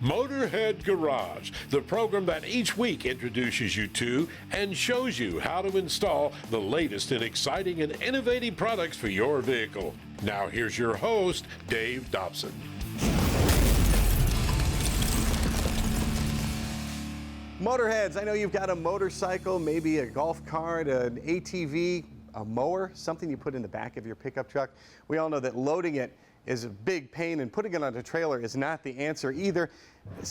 Motorhead Garage, the program that each week introduces you to and shows you how to install the latest in exciting and innovative products for your vehicle. Now here's your host, Dave Dobson. Motorheads, I know you've got a motorcycle, maybe a golf cart, an ATV, a mower, something you put in the back of your pickup truck. We all know that loading it is a big pain, and putting it on a trailer is not the answer either.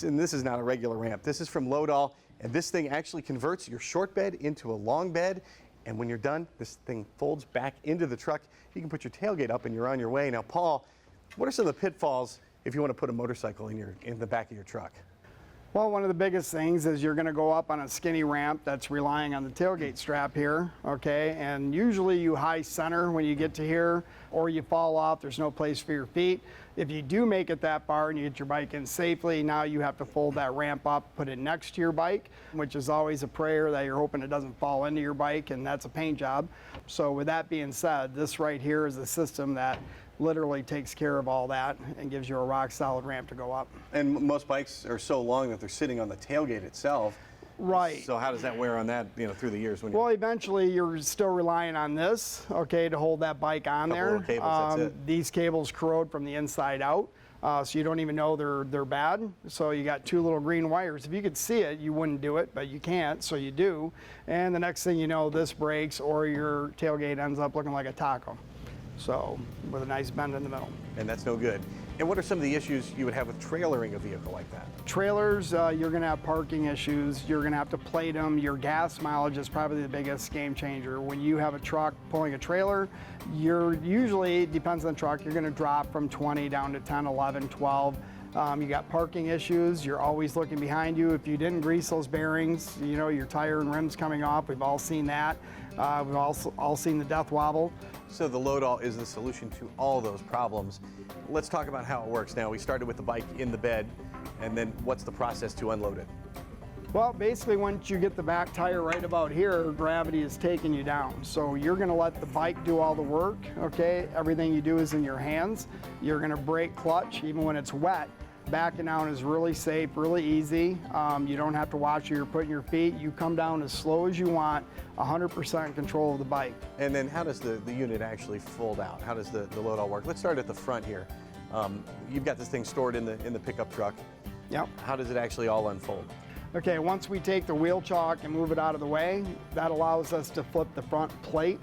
And this is not a regular ramp. This is from Loadall, and this thing actually converts your short bed into a long bed. And when you're done, this thing folds back into the truck. You can put your tailgate up and you're on your way. Now, Paul, what are some of the pitfalls if you want to put a motorcycle in the back of your truck? Well, one of the biggest things is you're going to go up on a skinny ramp that's relying on the tailgate strap here, okay? And usually you high center when you get to here, or you fall off, there's no place for your feet. If you do make it that far and you get your bike in safely, now you have to fold that ramp up, put it next to your bike, which is always a prayer that you're hoping it doesn't fall into your bike, and that's a paint job. So with that being said, this right here is a system that literally takes care of all that and gives you a rock solid ramp to go up. And most bikes are so long that they're sitting on the tailgate itself. Right. So how does that wear on that, through the years? Well, eventually you're still relying on this, okay, to hold that bike on there. Cables, that's it. These cables corrode from the inside out, so you don't even know they're bad. So you got two little green wires. If you could see it, you wouldn't do it, but you can't, so you do. And the next thing you know, this breaks or your tailgate ends up looking like a taco. So, with a nice bend in the middle. And that's no good. And what are some of the issues you would have with trailering a vehicle like that? Trailers, you're going to have parking issues. You're going to have to plate them. Your gas mileage is probably the biggest game changer. When you have a truck pulling a trailer, you're usually, it depends on the truck, you're going to drop from 20 down to 10, 11, 12. You got parking issues. You're always looking behind you. If you didn't grease those bearings, your tire and rims coming off. We've all seen that. We've all seen the death wobble. So the Loadall is the solution to all those problems. Let's talk about how it works now. We started with the bike in the bed, and then what's the process to unload it? Well, basically once you get the back tire right about here, gravity is taking you down. So you're going to let the bike do all the work, okay? Everything you do is in your hands. You're going to brake clutch even when it's wet. Backing down is really safe, really easy. You don't have to watch where you're putting your feet. You come down as slow as you want, 100% control of the bike. And then how does the unit actually fold out? How does the Loadall work? Let's start at the front here. You've got this thing stored in the pickup truck. Yep. How does it actually all unfold? Okay, once we take the wheel chock and move it out of the way, that allows us to flip the front plate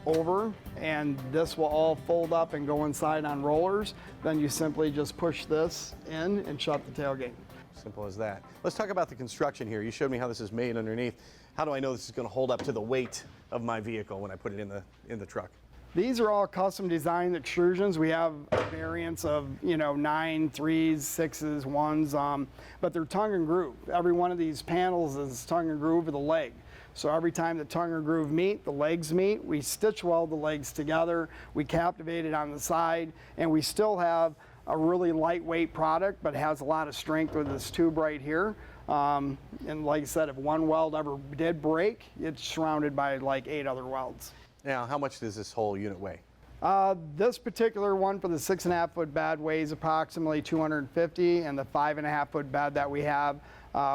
over, and this will all fold up and go inside on rollers. Then you simply just push this in and shut the tailgate. Simple as that. Let's talk about the construction here. You showed me how this is made underneath. How do I know this is going to hold up to the weight of my vehicle when I put it in the truck? These are all custom designed extrusions. We have variants of 9, 3s, 6s, 1s, but they're tongue and groove. Every one of these panels is tongue and groove with a leg. So every time the tongue and groove meet, the legs meet, we stitch weld the legs together, we captivate it on the side, and we still have a really lightweight product, but has a lot of strength with this tube right here. And like I said, if one weld ever did break, it's surrounded by like 8 other welds. Now, how much does this whole unit weigh? This particular one for the 6.5 foot bed weighs approximately 250, and the 5.5 foot bed that we have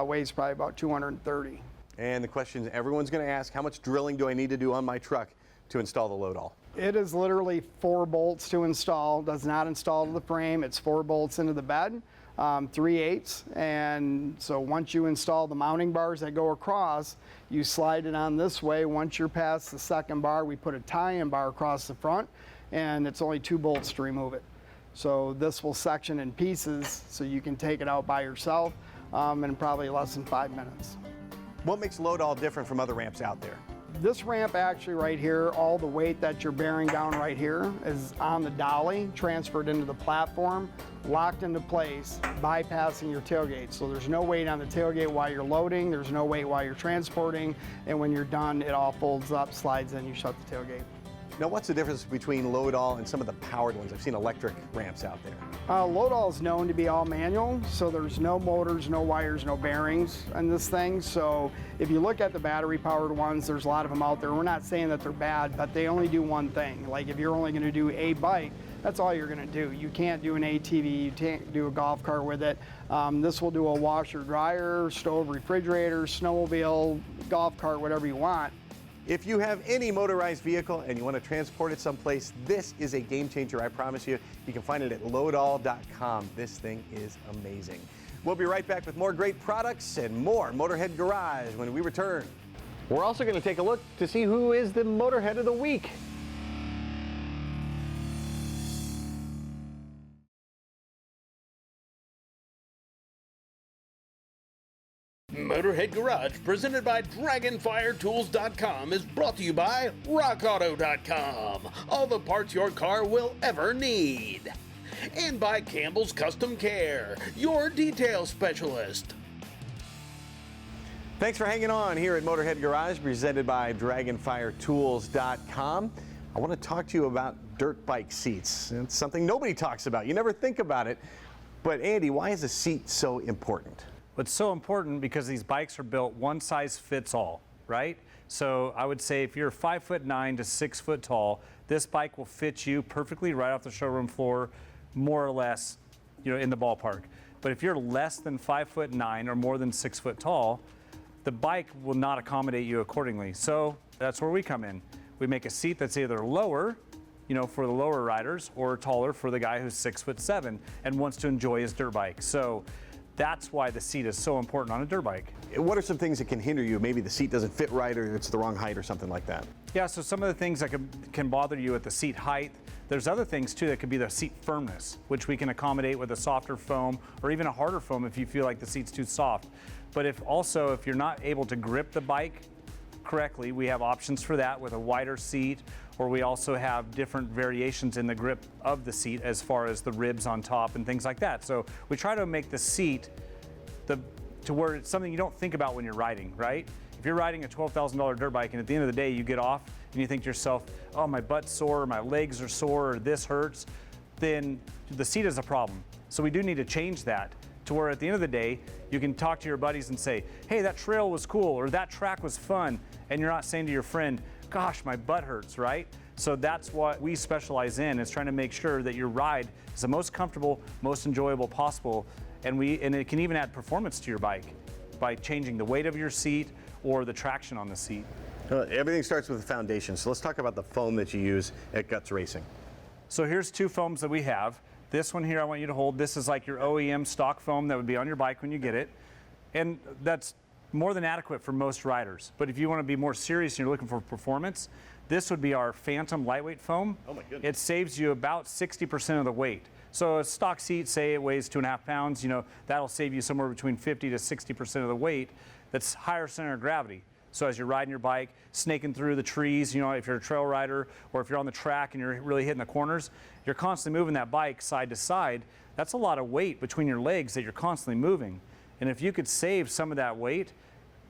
weighs probably about 230. And the question everyone's going to ask, how much drilling do I need to do on my truck to install the Loadall? It is literally 4 bolts to install. Does not install to the frame. It's 4 bolts into the bed, 3/8. And so once you install the mounting bars that go across, you slide it on this way. Once you're past the second bar, we put a tie-in bar across the front, and it's only 2 bolts to remove it. So this will section in pieces so you can take it out by yourself in probably less than 5 minutes. What makes Loadall different from other ramps out there? This ramp actually right here, all the weight that you're bearing down right here is on the dolly, transferred into the platform, locked into place, bypassing your tailgate. So there's no weight on the tailgate while you're loading, there's no weight while you're transporting, and when you're done, it all folds up, slides in, you shut the tailgate. Now, what's the difference between Loadall and some of the powered ones? I've seen electric ramps out there. Loadall is known to be all manual, so there's no motors, no wires, no bearings on this thing. So if you look at the battery-powered ones, there's a lot of them out there. We're not saying that they're bad, but they only do one thing. Like if you're only going to do a bike, That's all you're going to do. You can't do an ATV, you can't do a golf cart with it. This will do a washer, dryer, stove, refrigerator, snowmobile, golf cart, whatever you want. If you have any motorized vehicle and you want to transport it someplace, this is a game changer, I promise you. You can find it at loadall.com. This thing is amazing. We'll be right back with more great products and more Motorhead Garage when we return. We're also going to take a look to see who is the Motorhead of the Week. Motorhead Garage, presented by DragonFireTools.com, is brought to you by RockAuto.com. All the parts your car will ever need. And by Campbell's Custom Care, your detail specialist. Thanks for hanging on here at Motorhead Garage, presented by DragonFireTools.com. I want to talk to you about dirt bike seats. It's something nobody talks about. You never think about it. But Andy, why is a seat so important? It's so important because these bikes are built one size fits all, right? So I would say if you're 5'9" to 6 foot tall, this bike will fit you perfectly right off the showroom floor, more or less, in the ballpark. But if you're less than 5'9" or more than 6 foot tall, the bike will not accommodate you accordingly. So that's where we come in. We make a seat that's either lower, for the lower riders, or taller for the guy who's 6'7" and wants to enjoy his dirt bike. So that's why the seat is so important on a dirt bike. What are some things that can hinder you? Maybe the seat doesn't fit right, or it's the wrong height or something like that. Yeah, so some of the things that can bother you at the seat height, there's other things too that could be the seat firmness, which we can accommodate with a softer foam or even a harder foam if you feel like the seat's too soft. But if you're not able to grip the bike correctly, we have options for that with a wider seat, or we also have different variations in the grip of the seat as far as the ribs on top and things like that. So we try to make the seat to where it's something you don't think about when you're riding, right? If you're riding a $12,000 dirt bike and at the end of the day you get off and you think to yourself, oh, my butt's sore, or my legs are sore, or this hurts, then the seat is a problem. So we do need to change that to where at the end of the day, you can talk to your buddies and say, hey, that trail was cool, or that track was fun, and you're not saying to your friend, gosh, my butt hurts, right? So that's what we specialize in, is trying to make sure that your ride is the most comfortable, most enjoyable possible, and it can even add performance to your bike by changing the weight of your seat or the traction on the seat. Everything starts with the foundation, so let's talk about the foam that you use at Guts Racing. So here's two foams that we have. This one here I want you to hold. This is like your OEM stock foam that would be on your bike when you get it. And that's more than adequate for most riders. But if you want to be more serious and you're looking for performance, this would be our Phantom lightweight foam. Oh my goodness. It saves you about 60% of the weight. So a stock seat, say it weighs 2.5 pounds, that'll save you somewhere between 50 to 60% of the weight. That's higher center of gravity. So as you're riding your bike, snaking through the trees, if you're a trail rider, or if you're on the track and you're really hitting the corners, you're constantly moving that bike side to side. That's a lot of weight between your legs that you're constantly moving. And if you could save some of that weight,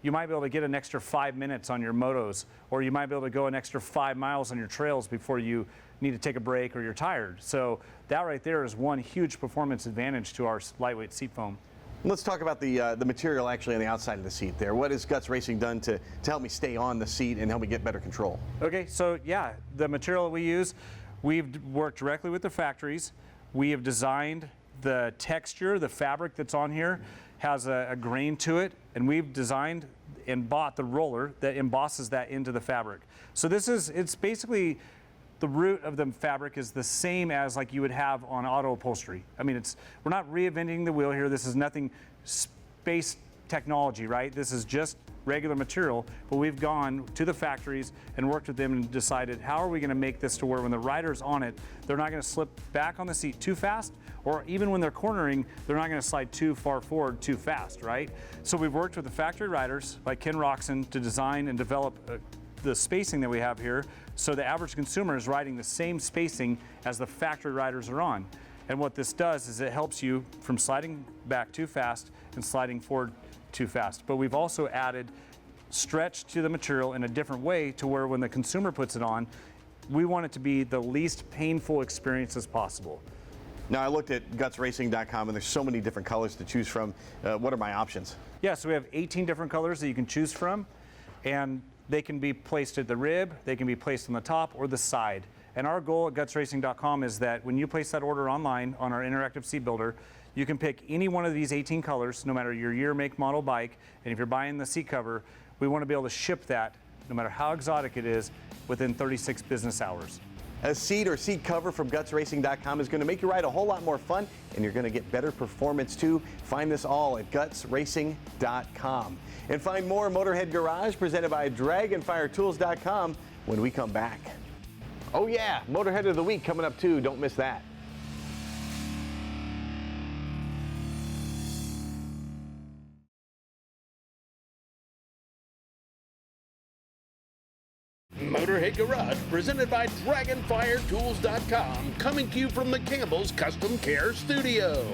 you might be able to get an extra 5 minutes on your motos, or you might be able to go an extra 5 miles on your trails before you need to take a break or you're tired. So that right there is one huge performance advantage to our lightweight seat foam. Let's talk about the material actually on the outside of the seat there. What has Guts Racing done to help me stay on the seat and help me get better control? Okay, so yeah, the material that we use, we've worked directly with the factories. We have designed the texture, the fabric that's on here has a grain to it, and we've designed and bought the roller that embosses that into the fabric. So it's basically, the root of the fabric is the same as like you would have on auto upholstery. I mean, we're not reinventing the wheel here. This is nothing space technology, right? This is just regular material, but we've gone to the factories and worked with them and decided how are we going to make this to where when the rider's on it, they're not going to slip back on the seat too fast, or even when they're cornering, they're not going to slide too far forward too fast, right? So we've worked with the factory riders like Ken Roxon to design and develop the spacing that we have here, so the average consumer is riding the same spacing as the factory riders are on. And what this does is it helps you from sliding back too fast and sliding forward too fast. But we've also added stretch to the material in a different way to where when the consumer puts it on, we want it to be the least painful experience as possible. Now I looked at gutsracing.com and there's so many different colors to choose from. What are my options? Yeah, so we have 18 different colors that you can choose from, and they can be placed at the rib, they can be placed on the top or the side. And our goal at gutsracing.com is that when you place that order online on our interactive seat builder, you can pick any one of these 18 colors, no matter your year, make, model, bike. And if you're buying the seat cover, we want to be able to ship that, no matter how exotic it is, within 36 business hours. A seat or seat cover from gutsracing.com is going to make your ride a whole lot more fun, and you're going to get better performance too. Find this all at gutsracing.com. And find more Motorhead Garage presented by dragonfiretools.com when we come back. Oh yeah, Motorhead of the Week coming up too. Don't miss that. Motorhead Garage, presented by DragonFireTools.com, coming to you from the Campbell's Custom Care Studio.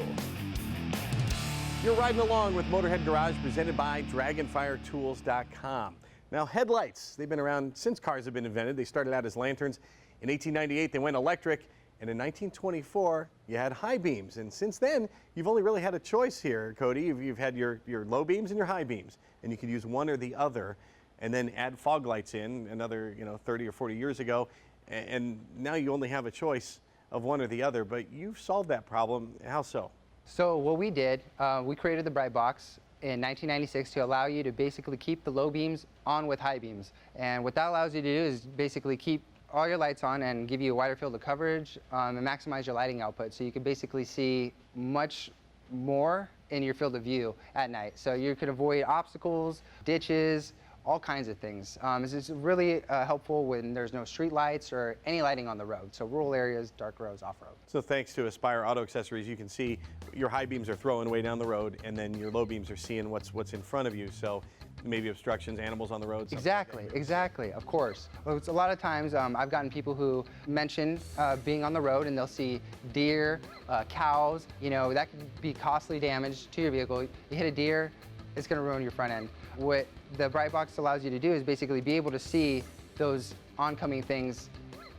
You're riding along with Motorhead Garage, presented by DragonFireTools.com. Now, headlights, they've been around since cars have been invented. They started out as lanterns. In 1898, they went electric. And in 1924, you had high beams. And since then, you've only really had a choice here, Cody. You've had your low beams and your high beams. And you could use one or the other, and then add fog lights in another 30 or 40 years ago, and now you only have a choice of one or the other, but you've solved that problem. How so? So what we did, we created the Bright Box in 1996 to allow you to basically keep the low beams on with high beams. And what that allows you to do is basically keep all your lights on and give you a wider field of coverage and maximize your lighting output. So you can basically see much more in your field of view at night. So you could avoid obstacles, ditches, all kinds of things. It's really helpful when there's no street lights or any lighting on the road. So rural areas, dark roads, off-road. So thanks to Aspire Auto Accessories, you can see your high beams are throwing way down the road, and then your low beams are seeing what's in front of you. So maybe obstructions, animals on the road. Exactly, exactly, of course. Well, it's a lot of times I've gotten people who mention being on the road and they'll see deer, cows, that could be costly damage to your vehicle. You hit a deer, it's gonna ruin your front end. What the Bright Box allows you to do is basically be able to see those oncoming things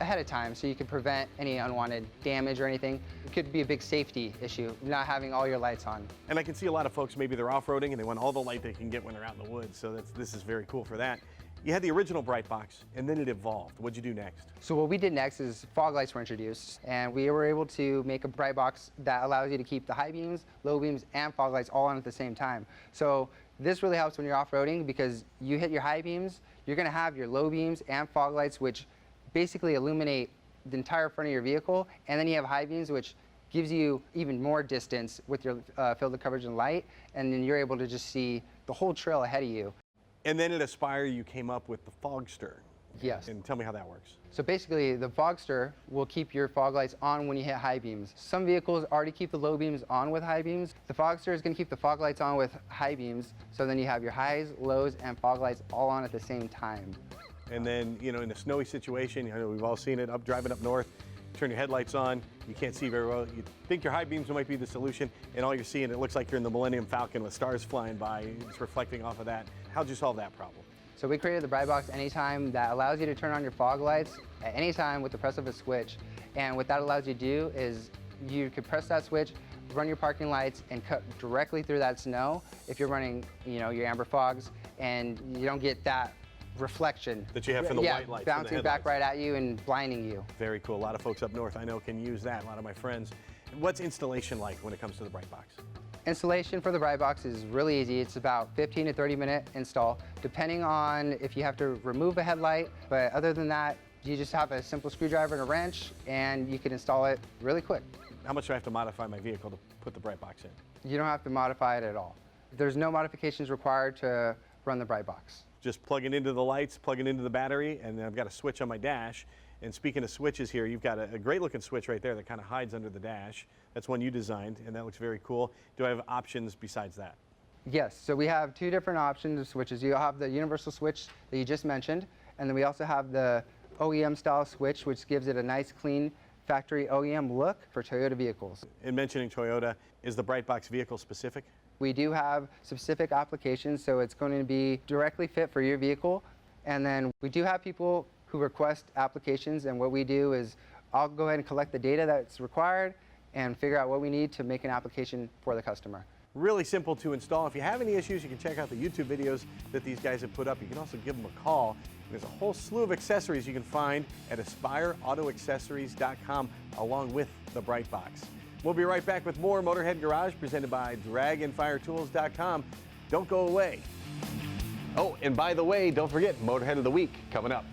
ahead of time so you can prevent any unwanted damage or anything. It could be a big safety issue, not having all your lights on. And I can see a lot of folks, maybe they're off-roading and they want all the light they can get when they're out in the woods, so this is very cool for that. You had the original Bright Box, and then it evolved. What'd you do next? So what we did next is fog lights were introduced, and we were able to make a Bright Box that allows you to keep the high beams, low beams, and fog lights all on at the same time. So this really helps when you're off-roading because you hit your high beams, you're gonna have your low beams and fog lights, which basically illuminate the entire front of your vehicle, and then you have high beams, which gives you even more distance with your field of coverage and light, and then you're able to just see the whole trail ahead of you. And then at Aspire, you came up with the Fogster. Yes. And tell me how that works. So basically, the Fogster will keep your fog lights on when you hit high beams. Some vehicles already keep the low beams on with high beams. The Fogster is going to keep the fog lights on with high beams, so then you have your highs, lows, and fog lights all on at the same time. And then, in a snowy situation, we've all seen it, driving up north, turn your headlights on, you can't see very well. You think your high beams might be the solution, and all you're seeing, it looks like you're in the Millennium Falcon with stars flying by. It's reflecting off of that. How'd you solve that problem? So we created the Bright Box Anytime that allows you to turn on your fog lights at any time with the press of a switch. And what that allows you to do is you could press that switch, run your parking lights, and cut directly through that snow if you're running, your amber fogs, and you don't get that reflection that you have from the white lights. Bouncing back right at you and blinding you. Very cool. A lot of folks up north I know can use that. A lot of my friends. What's installation like when it comes to the Bright Box? Installation for the Bright Box is really easy. It's about 15 to 30-minute install, depending on if you have to remove a headlight. But other than that, you just have a simple screwdriver and a wrench, and you can install it really quick. How much do I have to modify my vehicle to put the Bright Box in? You don't have to modify it at all. There's no modifications required to run the Bright Box. Just plug it into the lights, plug it into the battery, and then I've got a switch on my dash. And speaking of switches here, you've got a great looking switch right there that kind of hides under the dash. That's one you designed, and that looks very cool. Do I have options besides that? Yes, so we have two different options of switches. You'll have the universal switch that you just mentioned, and then we also have the OEM style switch, which gives it a nice, clean factory OEM look for Toyota vehicles. In mentioning Toyota, is the Bright Box vehicle specific? We do have specific applications, so it's going to be directly fit for your vehicle. And then we do have people who request applications, and what we do is I'll go ahead and collect the data that's required and figure out what we need to make an application for the customer. Really simple to install. If you have any issues, you can check out the YouTube videos that these guys have put up. You can also give them a call. There's a whole slew of accessories you can find at AspireAutoAccessories.com along with the Bright Box. We'll be right back with more Motorhead Garage presented by DragonFireTools.com. Don't go away. Oh, and by the way, don't forget Motorhead of the Week coming up.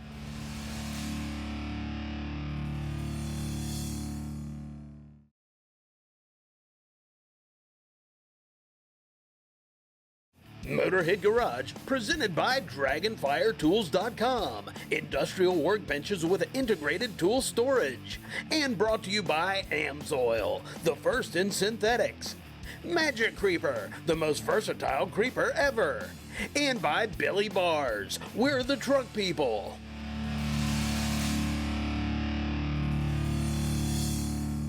Motorhead Garage, presented by DragonFireTools.com. Industrial workbenches with integrated tool storage. And brought to you by AMSOIL, the first in synthetics. Magic Creeper, the most versatile creeper ever. And by Billy Bars, we're the truck people.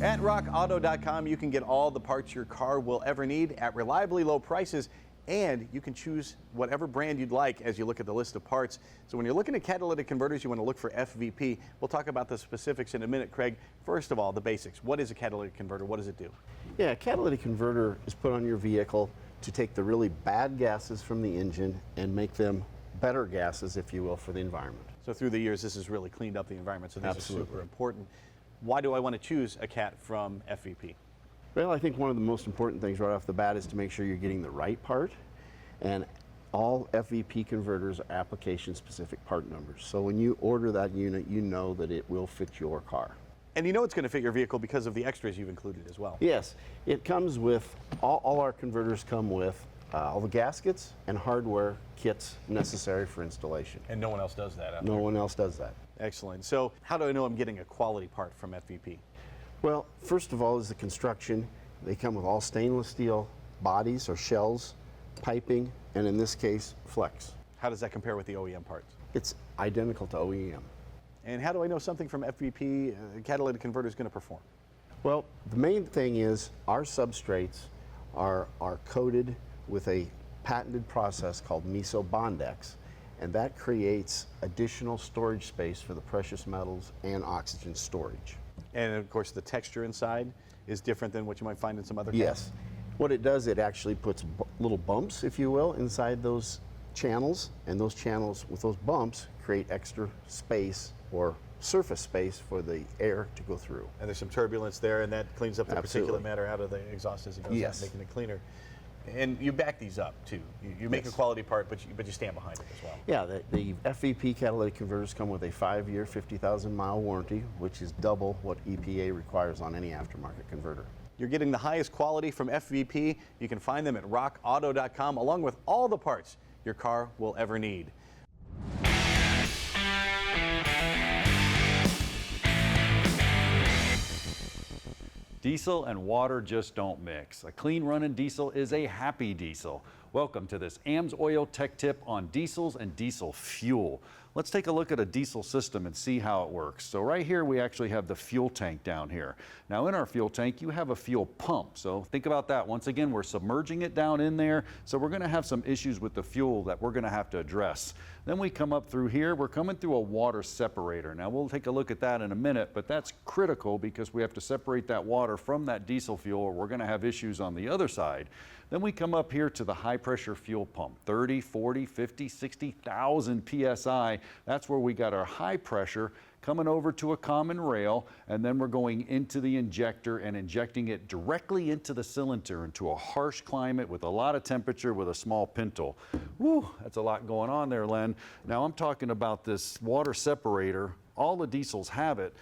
At rockauto.com, you can get all the parts your car will ever need at reliably low prices, and you can choose whatever brand you'd like as you look at the list of parts. So when you're looking at catalytic converters, you want to look for FVP. We'll talk about the specifics in a minute, Craig. First of all, the basics. What is a catalytic converter? What does it do? Yeah, a catalytic converter is put on your vehicle to take the really bad gases from the engine and make them better gases, if you will, for the environment. So through the years, this has really cleaned up the environment, so this Absolutely. is super important. Why do I want to choose a cat from FVP? Well, I think one of the most important things right off the bat is to make sure you're getting the right part. And all FVP converters are application-specific part numbers. So when you order that unit, you know that it will fit your car. And you know it's going to fit your vehicle because of the extras you've included as well. Yes, it comes with, all our converters come with all the gaskets and hardware kits necessary for installation. And no one else does that out No there. one else does that. Excellent. So how do I know I'm getting a quality part from FVP? Well, first of all is the construction. They come with all stainless steel bodies or shells, piping, and in this case, flex. How does that compare with the OEM parts? It's identical to OEM. And how do I know something from FVP catalytic converter is going to perform? Well, the main thing is our substrates are coated with a patented process called meso-bondex, and that creates additional storage space for the precious metals and oxygen storage. And of course, the texture inside is different than what you might find in some other cats. Yes. What it does, it actually puts little bumps, if you will, inside those channels, and those channels with those bumps create extra space or surface space for the air to go through. And there's some turbulence there, and that cleans up the Absolutely. particulate matter out of the exhaust as it goes Yes. out, making it cleaner. And you back these up too. You make Yes. a quality part, but you stand behind it as well. Yeah, the FVP catalytic converters come with a 5-year, 50,000-mile warranty, which is double what EPA requires on any aftermarket converter. You're getting the highest quality from FVP. You can find them at rockauto.com along with all the parts your car will ever need. Diesel and water just don't mix. A clean running diesel is a happy diesel. Welcome to this AMSOIL tech tip on diesels and diesel fuel. Let's take a look at a diesel system and see how it works. So right here we actually have the fuel tank down here. Now in our fuel tank you have a fuel pump. So think about that. Once again, we're submerging it down in there. So we're going to have some issues with the fuel that we're going to have to address. Then we come up through here, we're coming through a water separator. Now we'll take a look at that in a minute, but that's critical because we have to separate that water from that diesel fuel or we're going to have issues on the other side. Then we come up here to the high pressure fuel pump, 30, 40, 50, 60,000 PSI. That's where we got our high pressure coming over to a common rail, and then we're going into the injector and injecting it directly into the cylinder into a harsh climate with a lot of temperature with a small pintle. Woo, that's a lot going on there, Len. Now I'm talking about this water separator. All the diesels have it.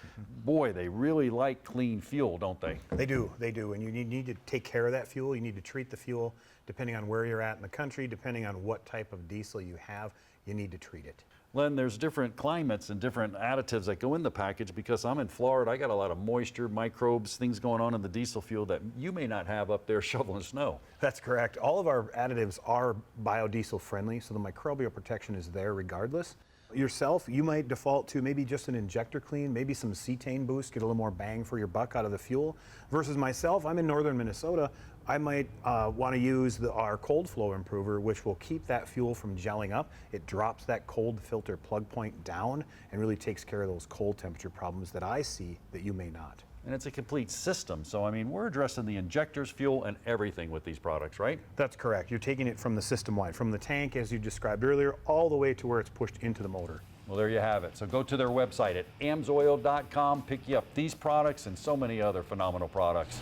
Boy, they really like clean fuel, don't they? They do, and you need to take care of that fuel. You need to treat the fuel depending on where you're at in the country, depending on what type of diesel you have, you need to treat it. Len, there's different climates and different additives that go in the package because I'm in Florida. I got a lot of moisture, microbes, things going on in the diesel fuel that you may not have up there shoveling snow. That's correct. All of our additives are biodiesel friendly, so the microbial protection is there regardless. Yourself, you might default to maybe just an injector clean, maybe some cetane boost, get a little more bang for your buck out of the fuel. Versus myself, I'm in northern Minnesota. I might want to use our cold flow improver, which will keep that fuel from gelling up. It drops that cold filter plug point down and really takes care of those cold temperature problems that I see that you may not. and it's a complete system. So, I mean, we're addressing the injectors, fuel, and everything with these products, right? That's correct. You're taking it from the system wide, from the tank, as you described earlier, all the way to where it's pushed into the motor. Well, there you have it. So go to their website at amsoil.com, pick you up these products and so many other phenomenal products.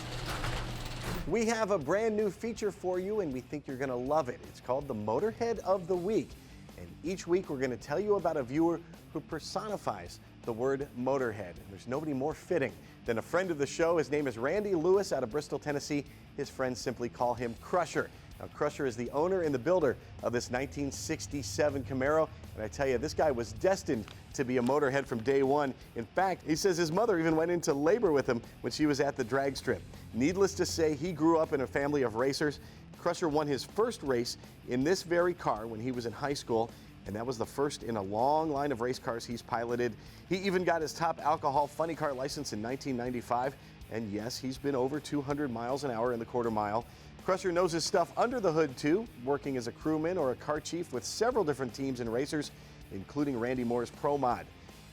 We have a brand new feature for you, and we think you're going to love it. It's called the Motorhead of the Week. And each week we're going to tell you about a viewer who personifies the word Motorhead. And there's nobody more fitting than a friend of the show. His name is Randy Lewis out of Bristol, Tennessee. His friends simply call him Crusher. Now, Crusher is the owner and the builder of this 1967 Camaro. And I tell you, this guy was destined to be a motorhead from day one. In fact, he says his mother even went into labor with him when she was at the drag strip. Needless to say, he grew up in a family of racers. Crusher won his first race in this very car when he was in high school, and that was the first in a long line of race cars he's piloted. He even got his top alcohol funny car license in 1995, and yes, he's been over 200 miles an hour in the quarter mile. Crusher knows his stuff under the hood too, working as a crewman or a car chief with several different teams and racers, including Randy Moore's Pro Mod.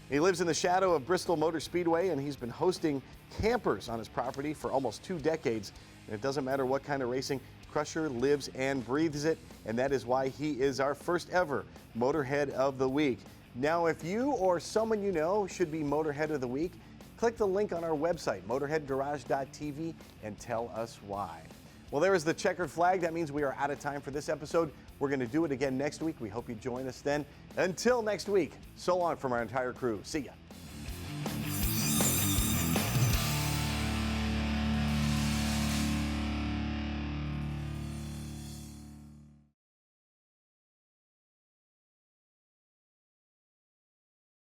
He lives in the shadow of Bristol Motor Speedway, and he's been hosting campers on his property for almost 2 decades. And it doesn't matter what kind of racing, Crusher lives and breathes it, and that is why he is our first ever Motorhead of the Week. Now, if you or someone you know should be Motorhead of the Week, click the link on our website, motorheadgarage.tv, and tell us why. Well, there is the checkered flag. That means we are out of time for this episode. We're going to do it again next week. We hope you join us then. Until next week, so long from our entire crew. See ya.